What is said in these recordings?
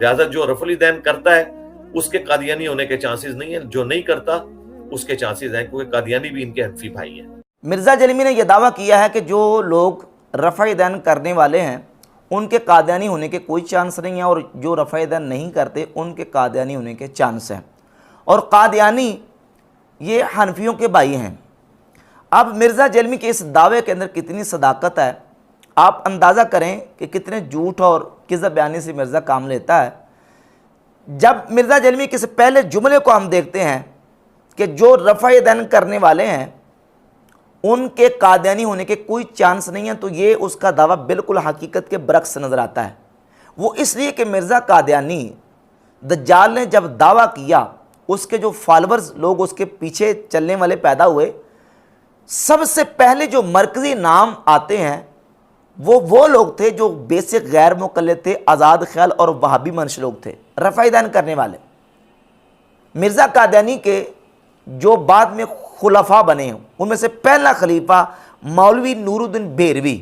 لہٰذا جو رفع الیدین کرتا ہے اس کے قادیانی ہونے کے چانسز نہیں ہیں، جو نہیں کرتا اس کے چانسز ہیں، کیونکہ قادیانی بھی ان کے حنفی بھائی ہیں۔ مرزا جیلمی نے یہ دعویٰ کیا ہے کہ جو لوگ رفع یدین کرنے والے ہیں ان کے قادیانی ہونے کے کوئی چانس نہیں ہیں، اور جو رفع یدین نہیں کرتے ان کے قادیانی ہونے کے چانس ہیں، اور قادیانی یہ حنفیوں کے بھائی ہیں۔ اب مرزا جیلمی کے اس دعوے کے اندر کتنی صداقت ہے، آپ اندازہ کریں کہ کتنے جھوٹ اور کذب بیانی سے مرزا کام لیتا ہے۔ جب مرزا جیلمی کے پہلے جملے کو ہم دیکھتے ہیں کہ جو رفع یدین کرنے والے ہیں ان کے قادیانی ہونے کے کوئی چانس نہیں ہیں، تو یہ اس کا دعویٰ بالکل حقیقت کے برعکس نظر آتا ہے۔ وہ اس لیے کہ مرزا قادیانی دجال نے جب دعویٰ کیا، اس کے جو فالورز لوگ اس کے پیچھے چلنے والے پیدا ہوئے، سب سے پہلے جو مرکزی نام آتے ہیں وہ لوگ تھے جو بیسک غیر مقلد تھے، آزاد خیال اور وہابی منش لوگ تھے، رفع یدین کرنے والے۔ مرزا قادیانی کے جو بعد میں خلفاء بنے ہیں ان میں سے پہلا خلیفہ مولوی نور الدین بھیروی،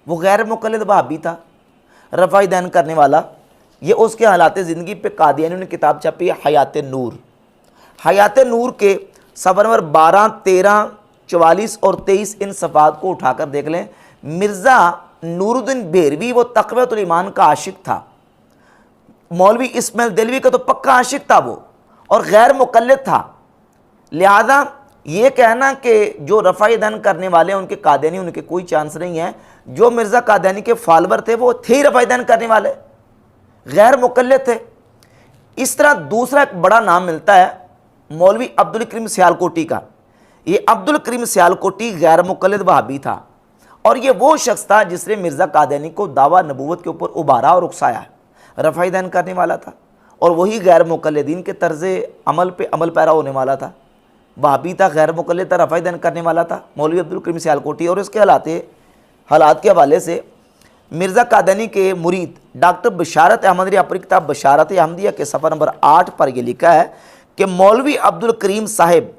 وہ غیر مقلد وہابی تھا، رفع یدین کرنے والا۔ یہ اس کے حالات زندگی پہ قادیانیوں نے کتاب چھپی ہے حیات نور۔ حیات نور کے صفحہ نمبر 12، 13، 44 اور 23 ان صفحات کو اٹھا کر دیکھ لیں۔ مرزا نور الدین بھیروی وہ تقویۃ الایمان کا عاشق تھا، مولوی اسماعیل دہلوی کا تو پکا عاشق تھا وہ، اور غیر مقلد تھا۔ لہذا یہ کہنا کہ جو رفع یدین کرنے والے ہیں ان کے قادیانی ان کے کوئی چانس نہیں ہے، جو مرزا قادیانی کے فالور تھے وہ تھے رفع یدین کرنے والے، غیر مقلد تھے۔ اس طرح دوسرا ایک بڑا نام ملتا ہے مولوی عبدالکریم سیالکوٹی کا۔ یہ عبدالکریم سیالکوٹی غیر مقلد وہابی تھا، اور یہ وہ شخص تھا جس نے مرزا قادیانی کو دعویٰ نبوت کے اوپر ابھارا اور اکسایا ہے، رفع یدین کرنے والا تھا، اور وہی غیر مقلدین کے طرز عمل پہ عمل پیرا ہونے والا تھا، وہابی تھا، غیر مقلد تھا، رفع یدین کرنے والا تھا مولوی عبدالکریم سیالکوٹی۔ اور اس کے حالات کے حوالے سے مرزا قادیانی کے مرید ڈاکٹر بشارت احمد نے اپنی کتاب بشارت احمدیہ کے صفحہ نمبر 8 پر یہ لکھا ہے کہ مولوی عبدالکریم صاحب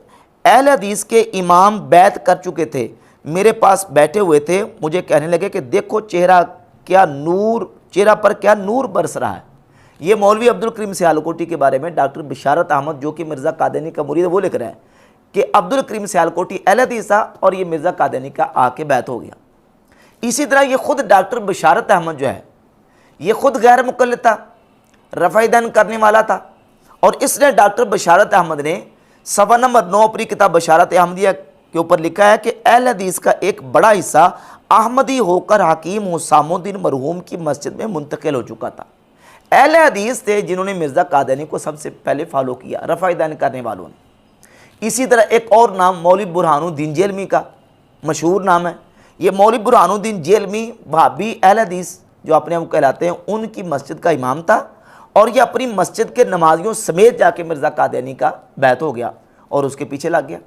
اہل حدیث کے امام بیعت کر چکے تھے، میرے پاس بیٹھے ہوئے تھے، مجھے کہنے لگے کہ دیکھو چہرہ پر کیا نور برس رہا ہے۔ یہ مولوی عبدالکریم سیالکوٹی کے بارے میں ڈاکٹر بشارت احمد جو کہ مرزا قادیانی کا مرید ہے وہ لکھ رہا ہے کہ عبدالکریم سیالکوٹی اہل حدیث تھا اور یہ مرزا قادیانی کا آ کے بیعت ہو گیا۔ اسی طرح یہ خود ڈاکٹر بشارت احمد جو ہے یہ خود غیر مقلد تھا، رفع یدین کرنے والا تھا، اور اس نے ڈاکٹر بشارت احمد نے صفحہ نمبر 9 اپنی کتاب بشارت احمدیہ کے اوپر لکھا ہے کہ اہل حدیث کا ایک بڑا حصہ احمدی ہو کر حکیم حسام الدین مرحوم کی مسجد میں منتقل ہو چکا تھا۔ اہل حدیث تھے جنہوں نے مرزا قادیانی کو سب سے پہلے فالو کیا، رفع یدین کرنے والوں نے۔ اسی طرح ایک اور نام مولوی برہان الدین جیلمی کا مشہور نام ہے۔ یہ مولوی برہان الدین جیلمی وہابی اہل حدیث جو اپنے آپ کو کہلاتے ہیں ان کی مسجد کا امام تھا، اور یہ اپنی مسجد کے نمازیوں سمیت جا کے مرزا قادیانی کا بیعت ہو گیا اور اس کے پیچھے لگ گیا۔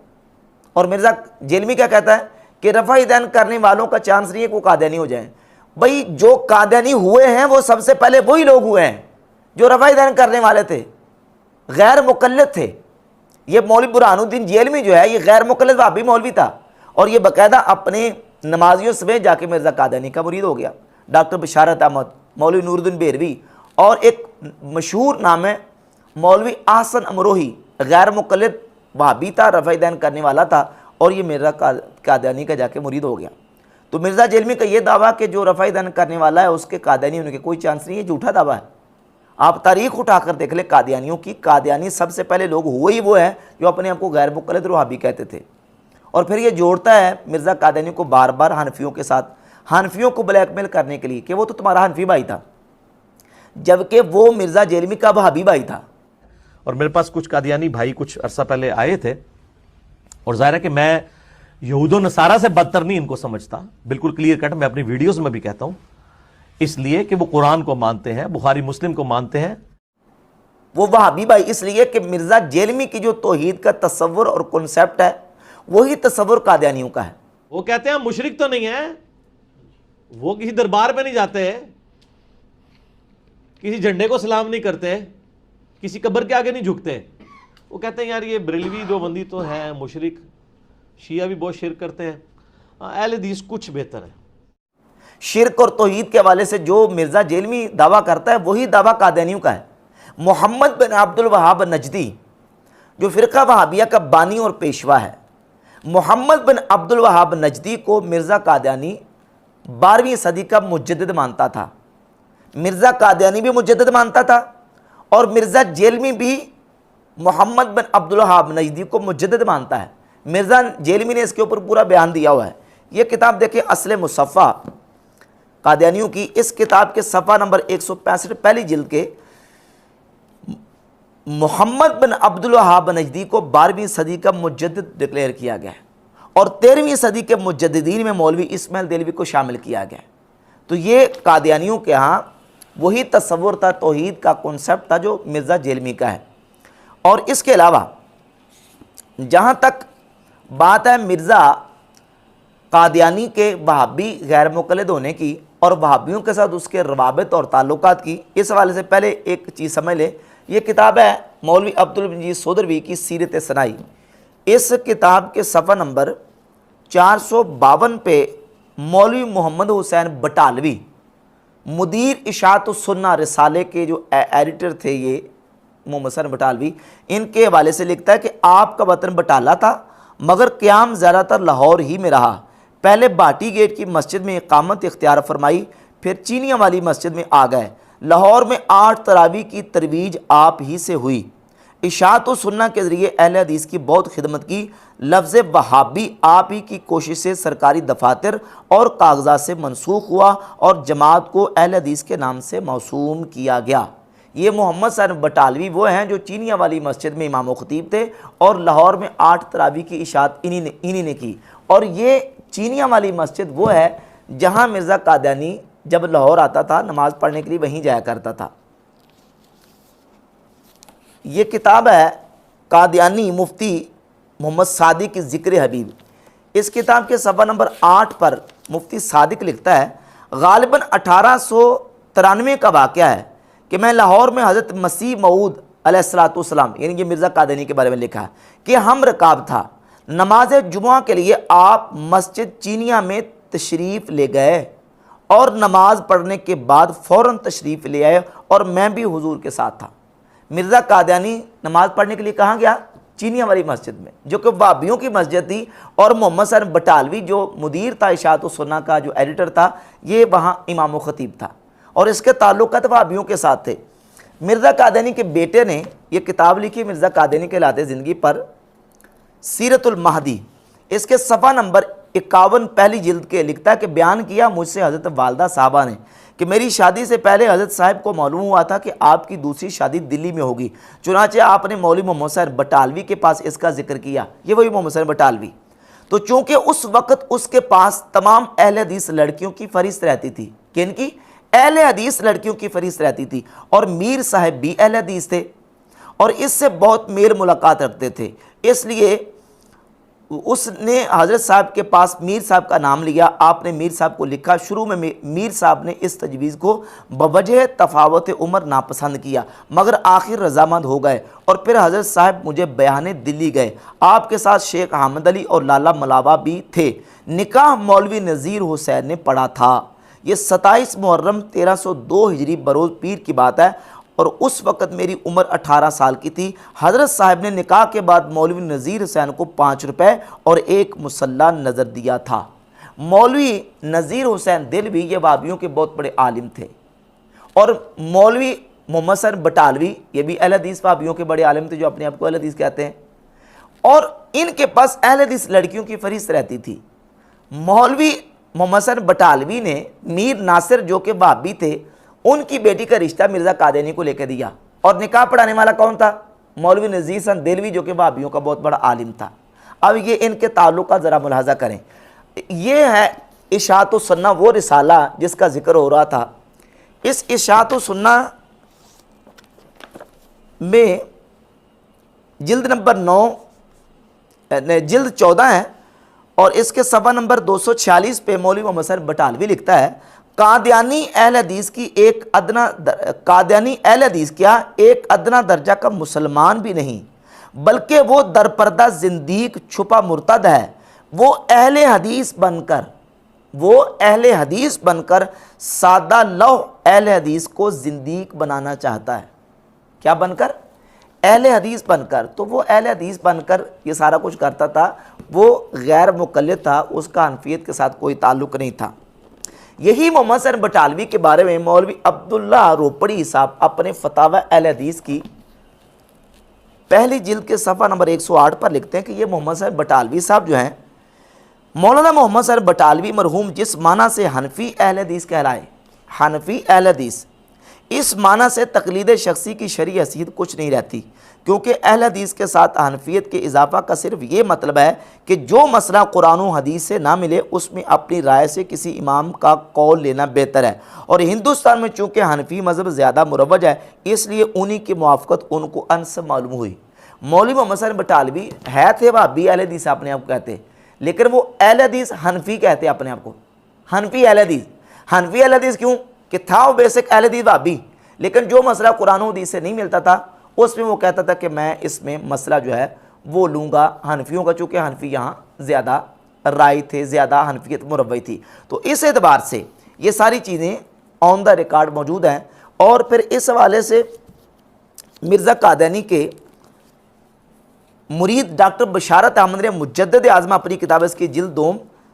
اور مرزا جیلمی کیا کہتا ہے کہ رفع یدین کرنے والوں کا چانس نہیں ہے کہ وہ قادیانی ہو جائیں۔ بھائی جو قادیانی ہوئے ہیں وہ سب سے پہلے وہی لوگ ہوئے ہیں جو رفع یدین کرنے والے تھے، غیر مقلد تھے۔ یہ مولوی برہان الدین جیلمی جو ہے یہ غیر مقلد وہابی مولوی تھا، اور یہ باقاعدہ اپنے نمازیوں سمیت جا کے مرزا قادیانی کا مرید ہو گیا۔ ڈاکٹر بشارت احمد، مولوی نور الدین بھیروی، اور ایک مشہور نام ہے مولوی احسن امروہی، غیر مقلد وہابی تھا، رفع یدین کرنے والا تھا، اور یہ مرزا قادیانی کا جا کے مرید ہو گیا۔ تو مرزا جیلمی کا یہ دعویٰ کہ جو رفع یدین کرنے والا ہے اس کے قادیانی ہونے کے کوئی چانس نہیں ہے، جھوٹا دعویٰ ہے۔ آپ تاریخ اٹھا کر دیکھ لیں قادیانیوں کی، قادیانی سب سے پہلے لوگ ہوئے ہی وہ ہیں جو اپنے آپ کو غیر مقلد وہابی کہتے تھے۔ اور پھر یہ جوڑتا ہے مرزا قادیانی کو بار بار حنفیوں کے ساتھ، حنفیوں کو بلیک میل کرنے کے لیے کہ وہ تو تمہارا حنفی بھائی تھا، جبکہ وہ مرزا جیلمی کا وہابی بھائی تھا۔ اور میرے پاس کچھ قادیانی بھائی کچھ عرصہ پہلے آئے تھے، اور ظاہر ہے کہ میں یہود و نصارہ سے بدتر نہیں ان کو سمجھتا، بالکل کلیئر کٹ میں اپنی ویڈیوز میں بھی کہتا ہوں، اس لیے کہ وہ قرآن کو مانتے ہیں، بخاری مسلم کو مانتے ہیں۔ وہ وہابی بھائی اس لیے کہ مرزا جیلمی کی جو توحید کا تصور اور کنسیپٹ ہے وہی تصور قادیانیوں کا ہے۔ وہ کہتے ہیں مشرک تو نہیں ہیں، وہ کسی دربار پہ نہیں جاتے، کسی جھنڈے کو سلام نہیں کرتے، کسی قبر کے آگے نہیں جھکتے۔ وہ کہتے ہیں یار یہ بریلوی دیوبندی تو ہیں مشرک، شیعہ بھی بہت شرک کرتے ہیں، اہل حدیث کچھ بہتر ہے۔ شرک اور توحید کے حوالے سے جو مرزا جیلمی دعویٰ کرتا ہے وہی دعویٰ قادیانیوں کا ہے۔ محمد بن عبد الوہاب نجدی جو فرقہ وہابیہ کا بانی اور پیشوا ہے، محمد بن عبد الوہاب نجدی کو مرزا قادیانی 12ویں صدی کا مجدد مانتا تھا۔ مرزا قادیانی بھی مجدد مانتا تھا اور مرزا جیلمی بھی محمد بن عبد الوہاب نجدی کو مجدد مانتا ہے۔ مرزا جیلمی نے اس کے اوپر پورا بیان دیا ہوا ہے۔ یہ کتاب دیکھیں اصل مصفہ قادیانیوں کی، اس کتاب کے صفحہ نمبر 165 پہلی جلد کے محمد بن عبد الوہاب نجدی کو 12ویں صدی کا مجدد ڈکلیئر کیا گیا ہے اور 13ویں صدی کے مجددین میں مولوی اسماعیل دہلوی کو شامل کیا گیا ہے۔ تو یہ قادیانیوں کے ہاں وہی تصور تھا، توحید کا کنسپٹ تھا جو مرزا جیلمی کا ہے۔ اور اس کے علاوہ جہاں تک بات ہے مرزا قادیانی کے وہابی غیر مقلد ہونے کی اور وہابیوں کے ساتھ اس کے روابط اور تعلقات کی، اس حوالے سے پہلے ایک چیز سمجھ لیں۔ یہ کتاب ہے مولوی عبدالمجید سودروی کی سیرت ثنائی۔ اس کتاب کے صفحہ نمبر 452 پہ مولوی محمد حسین بٹالوی مدیر اشاعت السنہ رسالے کے جو ایڈیٹر تھے، یہ محمد حسین بٹالوی، ان کے حوالے سے لکھتا ہے کہ آپ کا وطن بٹالہ تھا مگر قیام زیادہ تر لاہور ہی میں رہا۔ پہلے باٹی گیٹ کی مسجد میں اقامت اختیار فرمائی، پھر چینیاں والی مسجد میں آ گئے۔ لاہور میں 8 تراویح کی ترویج آپ ہی سے ہوئی۔ اشاعت و سنہ کے ذریعے اہل حدیث کی بہت خدمت کی۔ لفظ وہابی آپ ہی کی کوشش سے سرکاری دفاتر اور کاغذات سے منسوخ ہوا اور جماعت کو اہل حدیث کے نام سے موسوم کیا گیا۔ یہ محمد صاحب بٹالوی وہ ہیں جو چینیاں والی مسجد میں امام و خطیب تھے اور لاہور میں 8 تراویح کی اشاعت انہی نے کی۔ اور یہ چینیاں والی مسجد وہ ہے جہاں مرزا قادیانی جب لاہور آتا تھا نماز پڑھنے کے لیے وہیں جایا کرتا تھا۔ یہ کتاب ہے قادیانی مفتی محمد صادق کی ذکر حبیب۔ اس کتاب کے صفحہ نمبر 8 پر مفتی صادق لکھتا ہے غالباً 1893 کا واقعہ ہے کہ میں لاہور میں حضرت مسیح موعود علیہ السلام یعنی یہ مرزا قادیانی کے بارے میں لکھا ہے کہ ہم رکاب تھا۔ نماز جمعہ کے لیے آپ مسجد چینیاں میں تشریف لے گئے اور نماز پڑھنے کے بعد فوراً تشریف لے آئے اور میں بھی حضور کے ساتھ تھا۔ مرزا قادیانی نماز پڑھنے کے لیے کہاں گیا؟ چینیاں والی مسجد میں، جو کہ وہابیوں کی مسجد تھی، اور محمد صاحب بٹالوی جو مدیر تھا اشاعت و سنہ کا، جو ایڈیٹر تھا، یہ وہاں امام و خطیب تھا اور اس کے تعلقات وہابیوں کے ساتھ تھے۔ مرزا قادیانی کے بیٹے نے یہ کتاب لکھی مرزا قادیانی کے لاتِ زندگی پر، سیرت المہدی۔ اس کے صفحہ نمبر 51 پہلی جلد کے لکھتا ہے کہ بیان کیا مجھ سے حضرت والدہ صاحبہ نے کہ میری شادی سے پہلے حضرت صاحب کو معلوم ہوا تھا کہ آپ کی دوسری شادی دلی میں ہوگی، چنانچہ آپ نے مولوی محمد صاحب بٹالوی کے پاس اس کا ذکر کیا۔ یہ وہی محمد صاحب بٹالوی۔ تو چونکہ اس وقت اس کے پاس تمام اہل حدیث لڑکیوں کی فہرست رہتی تھی، کہ ان کی اہل حدیث لڑکیوں کی فہرست رہتی تھی، اور میر صاحب بھی اہل حدیث تھے اور اس سے بہت میل ملاقات رکھتے تھے، اس لیے اس نے حضرت صاحب کے پاس میر صاحب کا نام لیا۔ آپ نے میر صاحب کو لکھا۔ شروع میں میر صاحب نے اس تجویز کو بوجہ تفاوت عمر ناپسند کیا مگر آخر رضامند ہو گئے، اور پھر حضرت صاحب مجھے بیانے دلی گئے۔ آپ کے ساتھ شیخ احمد علی اور لالا ملاوا بھی تھے۔ نکاح مولوی نذیر حسین نے پڑھا تھا۔ یہ 27 محرم 1302 ہجری بروز پیر کی بات ہے اور اس وقت میری عمر 18 سال کی تھی۔ حضرت صاحب نے نکاح کے بعد مولوی نذیر حسین کو 5 روپے اور ایک مصلہ نظر دیا تھا۔ مولوی نذیر حسین دہلوی یہ وہابیوں کے بہت بڑے عالم تھے، اور مولوی محمد صاحب بٹالوی یہ بھی اہل حدیث وہابیوں کے بڑے عالم تھے جو اپنے آپ کو اہل حدیث کہتے ہیں، اور ان کے پاس اہل حدیث لڑکیوں کی فہرست رہتی تھی۔ مولوی محمد صاحب بٹالوی نے میر ناصر جو کہ وہابی تھے ان کی بیٹی کا رشتہ مرزا قادیانی کو لے کے دیا، اور نکاح پڑھانے والا کون تھا؟ مولوی نذیر حسین دہلوی جو کہ وہابیوں کا بہت بڑا عالم تھا۔ اب یہ ان کے تعلقات ذرا ملاحظہ کریں۔ یہ ہے اشاعت و سنہ، وہ رسالہ جس کا ذکر ہو رہا تھا۔ اس اشاعت و سنہ میں جلد نمبر 9 جلد 14 ہے اور اس کے صفحہ نمبر 246 پہ مولوی محمد صاحب بٹالوی لکھتا ہے قادیانی اہل حدیث کی قادیانی اہل حدیث کیا ایک ادنا درجہ کا مسلمان بھی نہیں، بلکہ وہ درپردہ زندیق چھپا مرتد ہے۔ وہ اہل حدیث بن کر وہ اہل حدیث بن کر سادہ لو اہل حدیث کو زندیق بنانا چاہتا ہے۔ کیا بن کر؟ اہل حدیث بن کر۔ تو وہ اہل حدیث بن کر یہ سارا کچھ کرتا تھا، وہ غیر مقلد تھا، اس کا حنفیت کے ساتھ کوئی تعلق نہیں تھا۔ یہی محمد حسین بٹالوی کے بارے میں مولوی عبداللہ روپڑی صاحب اپنے فتاوی اہل حدیث کی پہلی جلد کے صفحہ نمبر 108 پر لکھتے ہیں کہ یہ محمد حسین بٹالوی صاحب جو ہیں، مولانا محمد حسین بٹالوی مرحوم جس معنی سے حنفی اہل حدیث کہلائے، حنفی اہل حدیث، اس معنی سے تقلید شخصی کی شرعی حیثیت کچھ نہیں رہتی، کیونکہ اہل حدیث کے ساتھ حنفیت کے اضافہ کا صرف یہ مطلب ہے کہ جو مسئلہ قرآن و حدیث سے نہ ملے اس میں اپنی رائے سے کسی امام کا قول لینا بہتر ہے، اور ہندوستان میں چونکہ حنفی مذہب زیادہ مروج ہے اس لیے انہی کی موافقت ان کو انسب معلوم ہوئی۔ مولوی محمد حسین بٹالوی ہے تھے وہابی اہل حدیث اپنے آپ کو کہتے، لیکن وہ اہل حدیث حنفی کہتے اپنے آپ کو، حنفی اہل حدیث۔ حنفی اہل حدیث کیوں؟ کہ تھا وہ بیسک اہل حدیث وہابی، لیکن جو مسئلہ قرآن و حدیث سے نہیں ملتا تھا اس میں وہ کہتا تھا کہ میں اس میں مسئلہ جو ہے وہ لوں گا حنفیوں کا، چونکہ حنفی یہاں زیادہ رائے تھے، زیادہ حنفیت مروج تھی۔ تو اس اعتبار سے یہ ساری چیزیں آن دا ریکارڈ موجود ہیں۔ اور پھر اس حوالے سے مرزا قادیانی کے مرید ڈاکٹر بشارت احمد نے مجدد اعظم اپنی کتاب اس کی جلد 2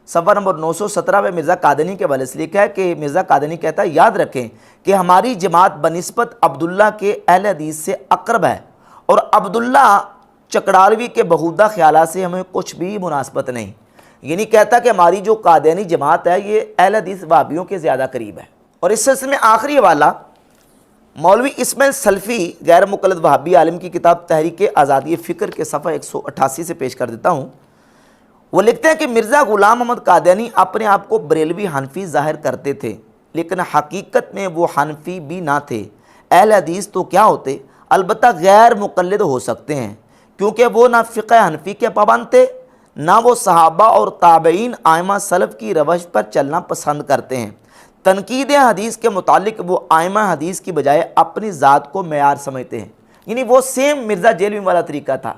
صفحہ نمبر 917 میں مرزا قادیانی کے حوالے سے لکھا ہے کہ مرزا قادیانی کہتا ہے یاد رکھیں کہ ہماری جماعت بنسبت عبداللہ کے اہل حدیث سے اقرب ہے، اور عبداللہ چکڑالوی کے بہودہ خیالات سے ہمیں کچھ بھی مناسبت نہیں۔ یعنی کہتا کہ ہماری جو قادیانی جماعت ہے یہ اہل حدیث وہابیوں کے زیادہ قریب ہے۔ اور اس سلسلے میں آخری حوالہ مولوی اسماعیل سلفی غیر مقلد وہابی عالم کی کتاب تحریک آزادی فکر کے صفحہ 188 سے پیش کر دیتا ہوں۔ وہ لکھتے ہیں کہ مرزا غلام محمد قادیانی اپنے آپ کو بریلوی حنفی ظاہر کرتے تھے، لیکن حقیقت میں وہ حنفی بھی نہ تھے۔ اہل حدیث تو کیا ہوتے، البتہ غیر مقلد ہو سکتے ہیں، کیونکہ وہ نہ فقہ حنفی کے پابند تھے، نہ وہ صحابہ اور تابعین ائمہ سلف کی روش پر چلنا پسند کرتے ہیں۔ تنقید حدیث کے متعلق وہ ائمہ حدیث کی بجائے اپنی ذات کو معیار سمجھتے ہیں۔ یعنی وہ سیم مرزا جیلوی والا طریقہ تھا،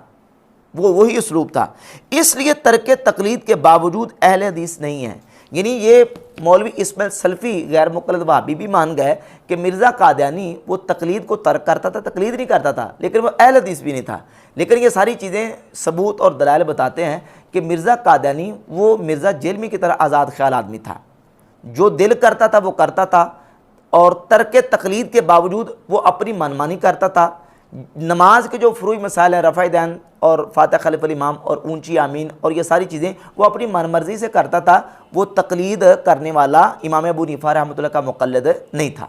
وہ وہی اسلوب تھا، اس لیے ترک تقلید کے باوجود اہل حدیث نہیں ہیں۔ یعنی یہ مولوی اسماعیل سلفی غیر مقلد وہابی بھی مان گئے کہ مرزا قادیانی وہ تقلید کو ترک کرتا تھا، تقلید نہیں کرتا تھا، لیکن وہ اہل حدیث بھی نہیں تھا۔ لیکن یہ ساری چیزیں ثبوت اور دلائل بتاتے ہیں کہ مرزا قادیانی وہ مرزا جیلمی کی طرح آزاد خیال آدمی تھا، جو دل کرتا تھا وہ کرتا تھا، اور ترک تقلید کے باوجود وہ اپنی منمانی کرتا تھا۔ نماز کے جو فروعی مسائل ہیں، رفع دین اور فاتح خلف الامام اور اونچی آمین اور یہ ساری چیزیں وہ اپنی من مرضی سے کرتا تھا، وہ تقلید کرنے والا امام ابو حنیفہ رحمۃ اللہ کا مقلد نہیں تھا۔